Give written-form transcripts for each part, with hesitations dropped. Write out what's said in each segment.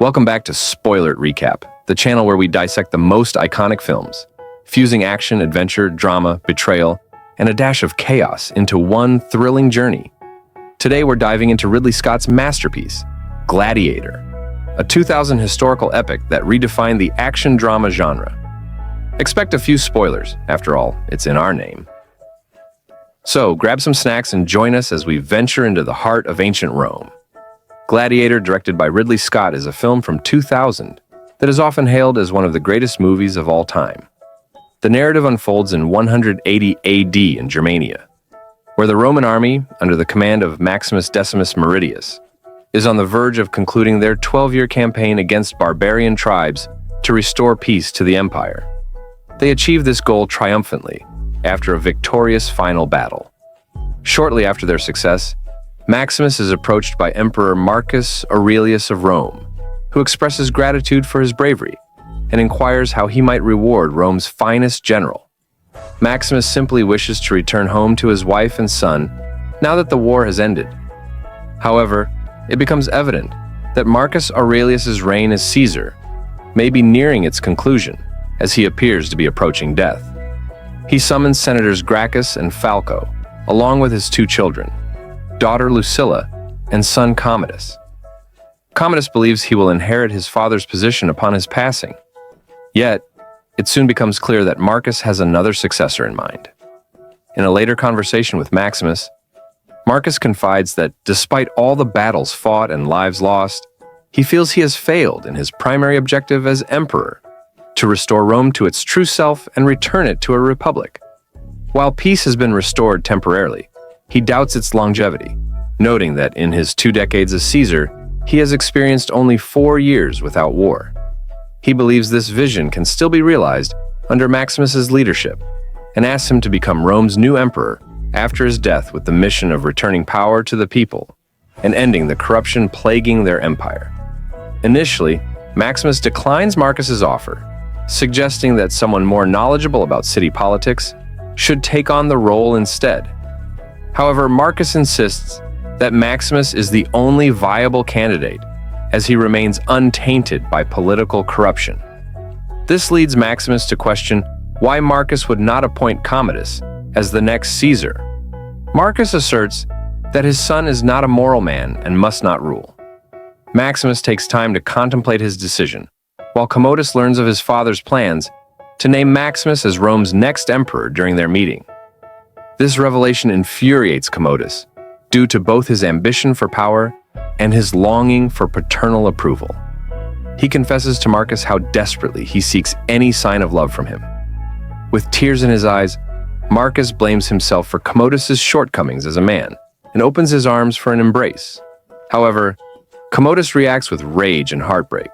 Welcome back to Spoiler Recap, the channel where we dissect the most iconic films, fusing action, adventure, drama, betrayal, and a dash of chaos into one thrilling journey. Today we're diving into Ridley Scott's masterpiece, Gladiator, a 2000 historical epic that redefined the action drama genre. Expect a few spoilers, after all, it's in our name. So grab some snacks and join us as we venture into the heart of ancient Rome. Gladiator, directed by Ridley Scott, is a film from 2000 that is often hailed as one of the greatest movies of all time. The narrative unfolds in 180 AD in Germania, where the Roman army, under the command of Maximus Decimus Meridius, is on the verge of concluding their 12-year campaign against barbarian tribes to restore peace to the empire. They achieve this goal triumphantly after a victorious final battle. Shortly after their success, Maximus is approached by Emperor Marcus Aurelius of Rome, who expresses gratitude for his bravery and inquires how he might reward Rome's finest general. Maximus simply wishes to return home to his wife and son now that the war has ended. However, it becomes evident that Marcus Aurelius's reign as Caesar may be nearing its conclusion as he appears to be approaching death. He summons Senators Gracchus and Falco, along with his two children, daughter Lucilla and son Commodus. Commodus believes he will inherit his father's position upon his passing. Yet, it soon becomes clear that Marcus has another successor in mind. In a later conversation with Maximus, Marcus confides that despite all the battles fought and lives lost, he feels he has failed in his primary objective as emperor, to restore Rome to its true self and return it to a republic. While peace has been restored temporarily, he doubts its longevity, noting that in his 2 decades as Caesar, he has experienced only 4 years without war. He believes this vision can still be realized under Maximus's leadership, and asks him to become Rome's new emperor after his death with the mission of returning power to the people and ending the corruption plaguing their empire. Initially, Maximus declines Marcus's offer, suggesting that someone more knowledgeable about city politics should take on the role instead. However, Marcus insists that Maximus is the only viable candidate, as he remains untainted by political corruption. This leads Maximus to question why Marcus would not appoint Commodus as the next Caesar. Marcus asserts that his son is not a moral man and must not rule. Maximus takes time to contemplate his decision, while Commodus learns of his father's plans to name Maximus as Rome's next emperor during their meeting. This revelation infuriates Commodus, due to both his ambition for power and his longing for paternal approval. He confesses to Marcus how desperately he seeks any sign of love from him. With tears in his eyes, Marcus blames himself for Commodus's shortcomings as a man and opens his arms for an embrace. However, Commodus reacts with rage and heartbreak,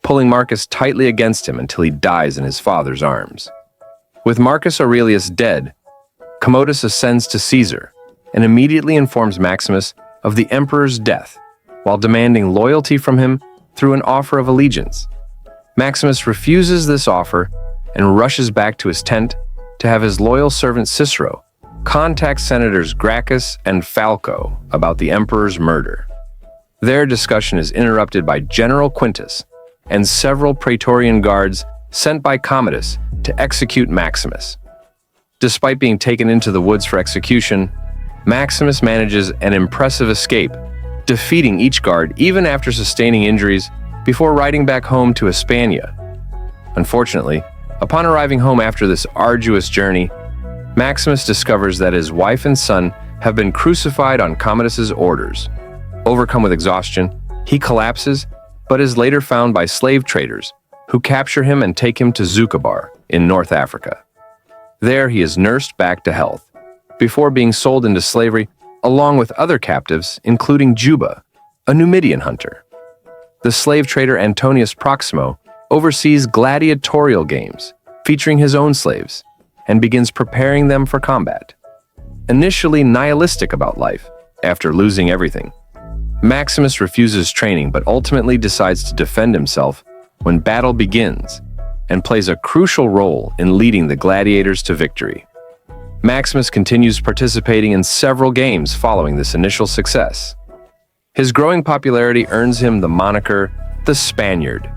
pulling Marcus tightly against him until he dies in his father's arms. With Marcus Aurelius dead, Commodus ascends to Caesar and immediately informs Maximus of the emperor's death, while demanding loyalty from him through an offer of allegiance. Maximus refuses this offer and rushes back to his tent to have his loyal servant Cicero contact Senators Gracchus and Falco about the emperor's murder. Their discussion is interrupted by General Quintus and several Praetorian guards sent by Commodus to execute Maximus. Despite being taken into the woods for execution, Maximus manages an impressive escape, defeating each guard even after sustaining injuries before riding back home to Hispania. Unfortunately, upon arriving home after this arduous journey, Maximus discovers that his wife and son have been crucified on Commodus's orders. Overcome with exhaustion, he collapses, but is later found by slave traders who capture him and take him to Zucabar in North Africa. There he is nursed back to health, before being sold into slavery along with other captives, including Juba, a Numidian hunter. The slave trader Antonius Proximo oversees gladiatorial games featuring his own slaves and begins preparing them for combat. Initially nihilistic about life, after losing everything, Maximus refuses training but ultimately decides to defend himself when battle begins and plays a crucial role in leading the gladiators to victory. Maximus continues participating in several games following this initial success. His growing popularity earns him the moniker the Spaniard.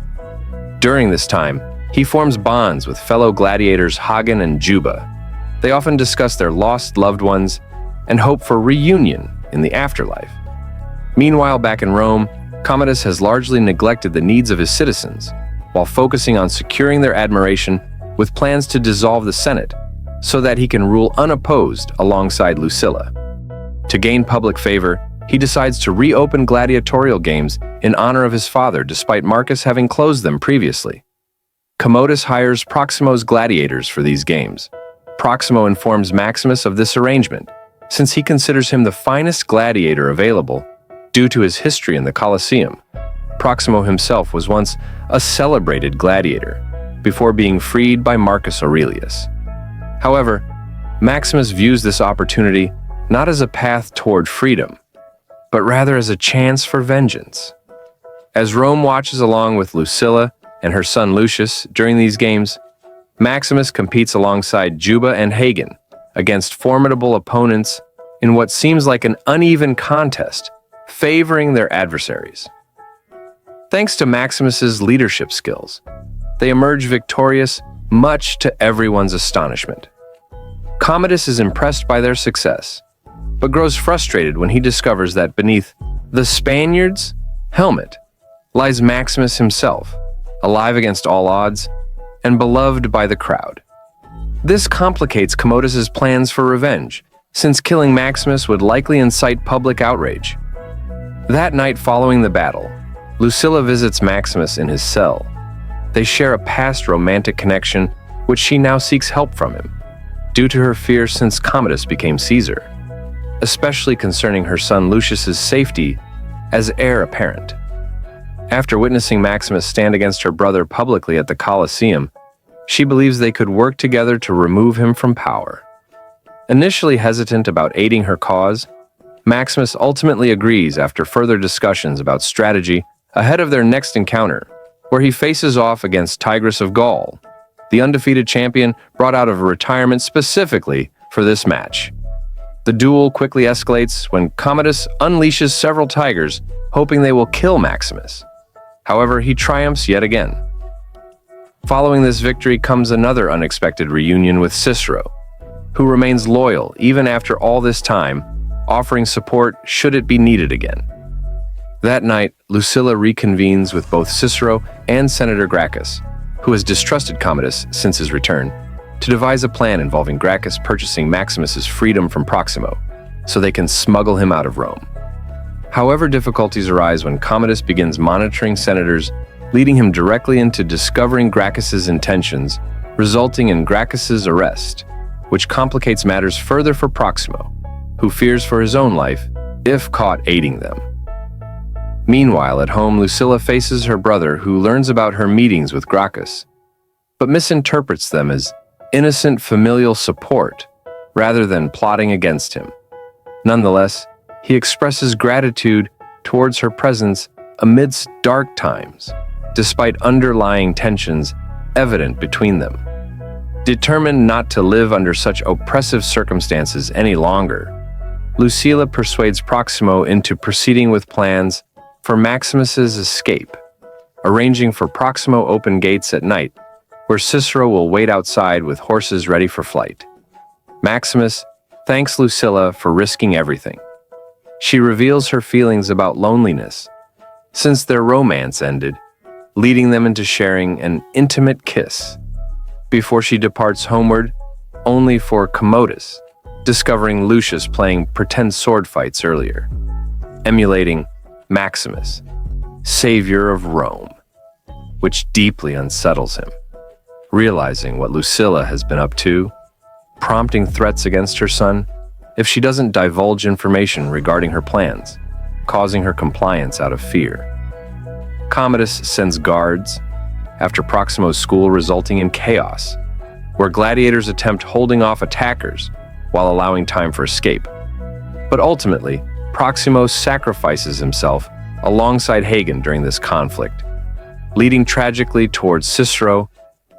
During this time, he forms bonds with fellow gladiators Hagen and Juba. They often discuss their lost loved ones and hope for reunion in the afterlife. Meanwhile, back in Rome, Commodus has largely neglected the needs of his citizens, while focusing on securing their admiration with plans to dissolve the Senate so that he can rule unopposed alongside Lucilla. To gain public favor, he decides to reopen gladiatorial games in honor of his father despite Marcus having closed them previously. Commodus hires Proximo's gladiators for these games. Proximo informs Maximus of this arrangement, since he considers him the finest gladiator available due to his history in the Colosseum. Proximo himself was once a celebrated gladiator, before being freed by Marcus Aurelius. However, Maximus views this opportunity not as a path toward freedom, but rather as a chance for vengeance. As Rome watches along with Lucilla and her son Lucius during these games, Maximus competes alongside Juba and Hagen against formidable opponents in what seems like an uneven contest, favoring their adversaries. Thanks to Maximus's leadership skills, they emerge victorious, much to everyone's astonishment. Commodus is impressed by their success, but grows frustrated when he discovers that beneath the Spaniard's helmet lies Maximus himself, alive against all odds and beloved by the crowd. This complicates Commodus's plans for revenge, since killing Maximus would likely incite public outrage. That night following the battle, Lucilla visits Maximus in his cell. They share a past romantic connection, which she now seeks help from him, due to her fear since Commodus became Caesar, especially concerning her son Lucius's safety as heir apparent. After witnessing Maximus stand against her brother publicly at the Colosseum, she believes they could work together to remove him from power. Initially hesitant about aiding her cause, Maximus ultimately agrees after further discussions about strategy ahead of their next encounter, where he faces off against Tigris of Gaul, the undefeated champion brought out of retirement specifically for this match. The duel quickly escalates when Commodus unleashes several tigers, hoping they will kill Maximus. However, he triumphs yet again. Following this victory comes another unexpected reunion with Cicero, who remains loyal even after all this time, offering support should it be needed again. That night, Lucilla reconvenes with both Cicero and Senator Gracchus, who has distrusted Commodus since his return, to devise a plan involving Gracchus purchasing Maximus's freedom from Proximo, so they can smuggle him out of Rome. However, difficulties arise when Commodus begins monitoring senators, leading him directly into discovering Gracchus's intentions, resulting in Gracchus's arrest, which complicates matters further for Proximo, who fears for his own life if caught aiding them. Meanwhile, at home, Lucilla faces her brother, who learns about her meetings with Gracchus, but misinterprets them as innocent familial support rather than plotting against him. Nonetheless, he expresses gratitude towards her presence amidst dark times, despite underlying tensions evident between them. Determined not to live under such oppressive circumstances any longer, Lucilla persuades Proximo into proceeding with plans for Maximus's escape, arranging for Proximo open gates at night, where Cicero will wait outside with horses ready for flight. Maximus thanks Lucilla for risking everything. She reveals her feelings about loneliness, since their romance ended, leading them into sharing an intimate kiss, before she departs homeward, only for Commodus, discovering Lucius playing pretend sword fights earlier, emulating Maximus, savior of Rome, which deeply unsettles him. Realizing what Lucilla has been up to, prompting threats against her son if she doesn't divulge information regarding her plans, causing her compliance out of fear. Commodus sends guards after Proximo's school, resulting in chaos, where gladiators attempt holding off attackers while allowing time for escape. But ultimately, Proximo sacrifices himself alongside Hagen during this conflict, leading tragically towards Cicero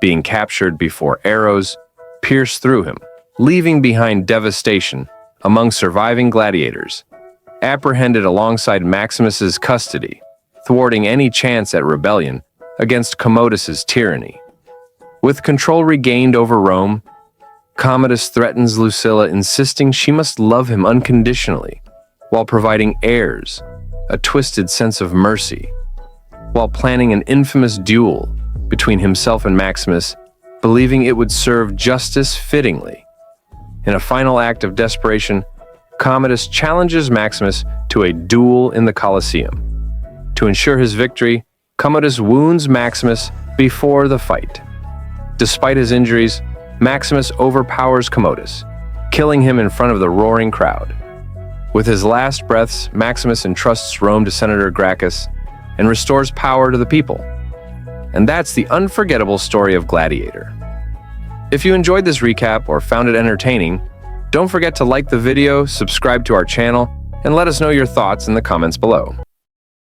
being captured before arrows pierce through him, leaving behind devastation among surviving gladiators, apprehended alongside Maximus's custody. thwarting any chance at rebellion against Commodus's tyranny. With control regained over Rome, Commodus threatens Lucilla, insisting she must love him unconditionally, while providing heirs, a twisted sense of mercy, while planning an infamous duel between himself and Maximus, believing it would serve justice fittingly. In a final act of desperation, Commodus challenges Maximus to a duel in the Colosseum. To ensure his victory, Commodus wounds Maximus before the fight. Despite his injuries, Maximus overpowers Commodus, killing him in front of the roaring crowd. With his last breaths, Maximus entrusts Rome to Senator Gracchus and restores power to the people. And that's the unforgettable story of Gladiator. If you enjoyed this recap or found it entertaining, don't forget to like the video, subscribe to our channel, and let us know your thoughts in the comments below.